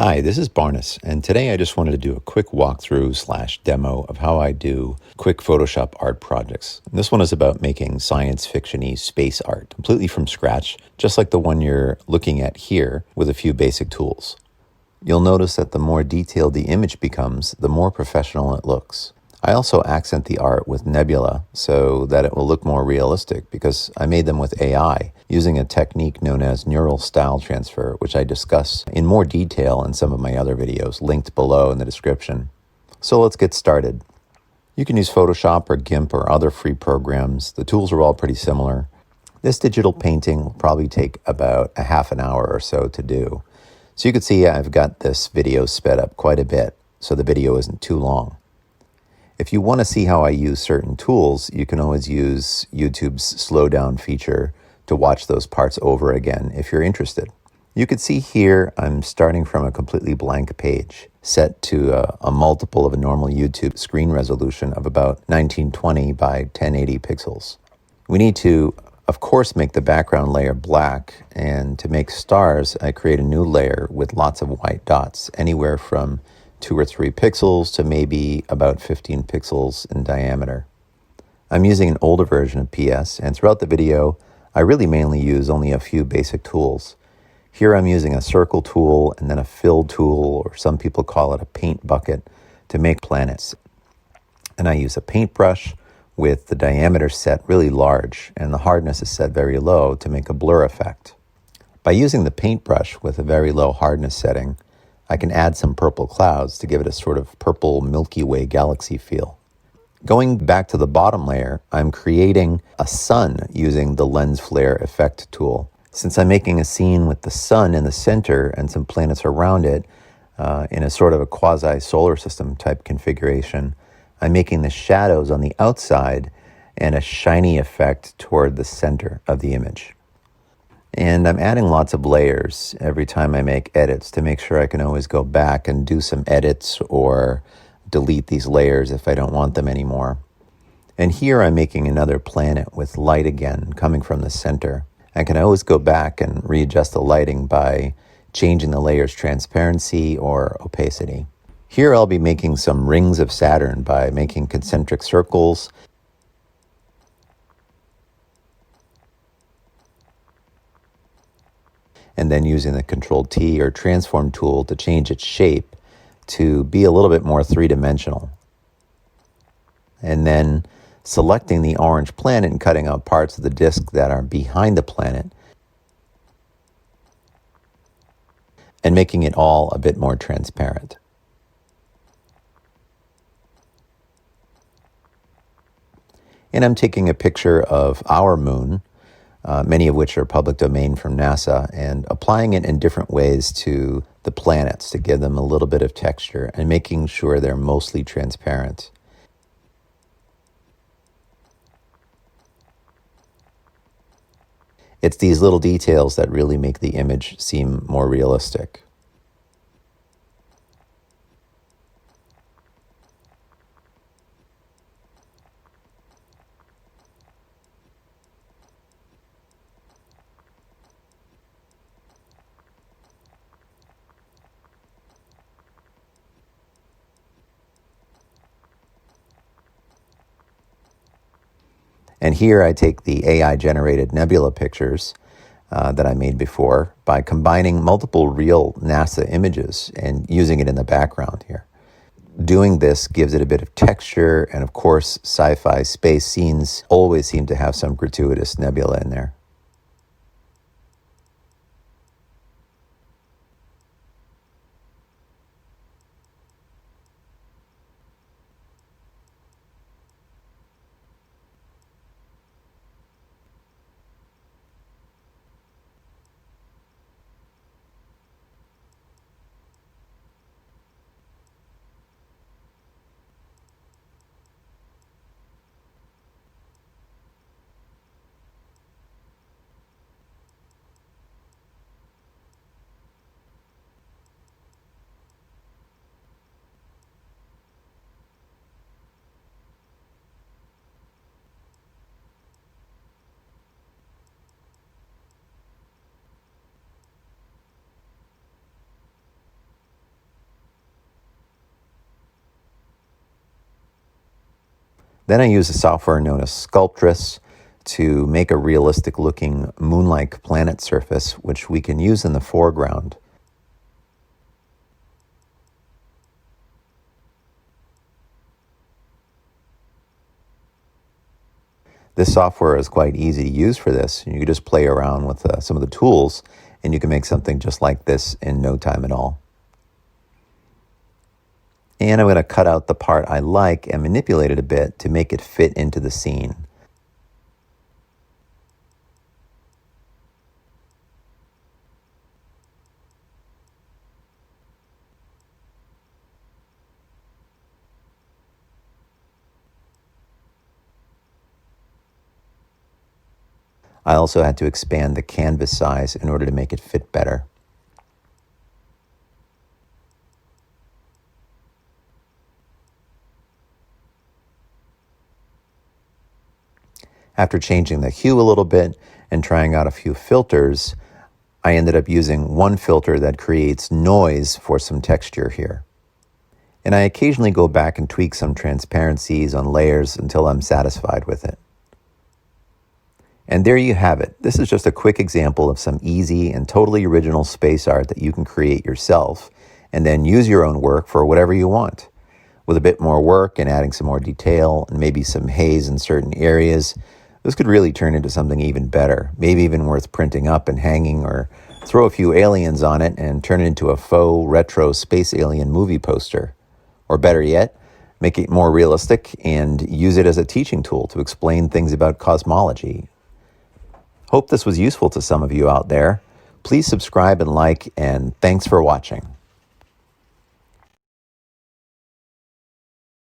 Hi, this is Barnes, and today I just wanted to do a quick walkthrough / demo of how I do quick Photoshop art projects. And this one is about making science fiction-y space art completely from scratch, just like the one you're looking at here with a few basic tools. You'll notice that the more detailed the image becomes, the more professional it looks. I also accent the art with nebula so that it will look more realistic because I made them with AI using a technique known as neural style transfer, which I discuss in more detail in some of my other videos linked below in the description. So let's get started. You can use Photoshop or GIMP or other free programs. The tools are all pretty similar. This digital painting will probably take about a half an hour or so to do. So you can see I've got this video sped up quite a bit so the video isn't too long. If you want to see how I use certain tools, you can always use YouTube's slow down feature to watch those parts over again if you're interested. You can see here I'm starting from a completely blank page set to a multiple of a normal YouTube screen resolution of about 1920 by 1080 pixels. We need to, of course, make the background layer black, and to make stars, I create a new layer with lots of white dots, anywhere from 2 or 3 pixels to maybe about 15 pixels in diameter. I'm using an older version of PS, and throughout the video, I really mainly use only a few basic tools. Here I'm using a circle tool and then a fill tool, or some people call it a paint bucket, to make planets. And I use a paintbrush with the diameter set really large and the hardness is set very low to make a blur effect. By using the paintbrush with a very low hardness setting, I can add some purple clouds to give it a sort of purple Milky Way galaxy feel. Going back to the bottom layer, I'm creating a sun using the lens flare effect tool. Since I'm making a scene with the sun in the center and some planets around it in a sort of a quasi-solar system type configuration, I'm making the shadows on the outside and a shiny effect toward the center of the image. And I'm adding lots of layers every time I make edits to make sure I can always go back and do some edits or delete these layers if I don't want them anymore. And here I'm making another planet with light again coming from the center. I can always go back and readjust the lighting by changing the layer's transparency or opacity. Here I'll be making some rings of Saturn by making concentric circles and then using the Control-T or transform tool to change its shape to be a little bit more three-dimensional. And then selecting the orange planet and cutting out parts of the disk that are behind the planet and making it all a bit more transparent. And I'm taking a picture of our moon, many of which are public domain from NASA, and applying it in different ways to the planets to give them a little bit of texture and making sure they're mostly transparent. It's these little details that really make the image seem more realistic. And here I take the AI-generated nebula pictures that I made before by combining multiple real NASA images and using it in the background here. Doing this gives it a bit of texture, and of course, sci-fi space scenes always seem to have some gratuitous nebula in there. Then I use a software known as Sculptress to make a realistic looking moonlike planet surface, which we can use in the foreground. This software is quite easy to use for this. You can just play around with some of the tools and you can make something just like this in no time at all. And I'm going to cut out the part I like and manipulate it a bit to make it fit into the scene. I also had to expand the canvas size in order to make it fit better. After changing the hue a little bit and trying out a few filters, I ended up using one filter that creates noise for some texture here. And I occasionally go back and tweak some transparencies on layers until I'm satisfied with it. And there you have it. This is just a quick example of some easy and totally original space art that you can create yourself and then use your own work for whatever you want. With a bit more work and adding some more detail and maybe some haze in certain areas, this could really turn into something even better, maybe even worth printing up and hanging, or throw a few aliens on it and turn it into a faux retro space alien movie poster. Or better yet, make it more realistic and use it as a teaching tool to explain things about cosmology. Hope this was useful to some of you out there. Please subscribe and like, and thanks for watching.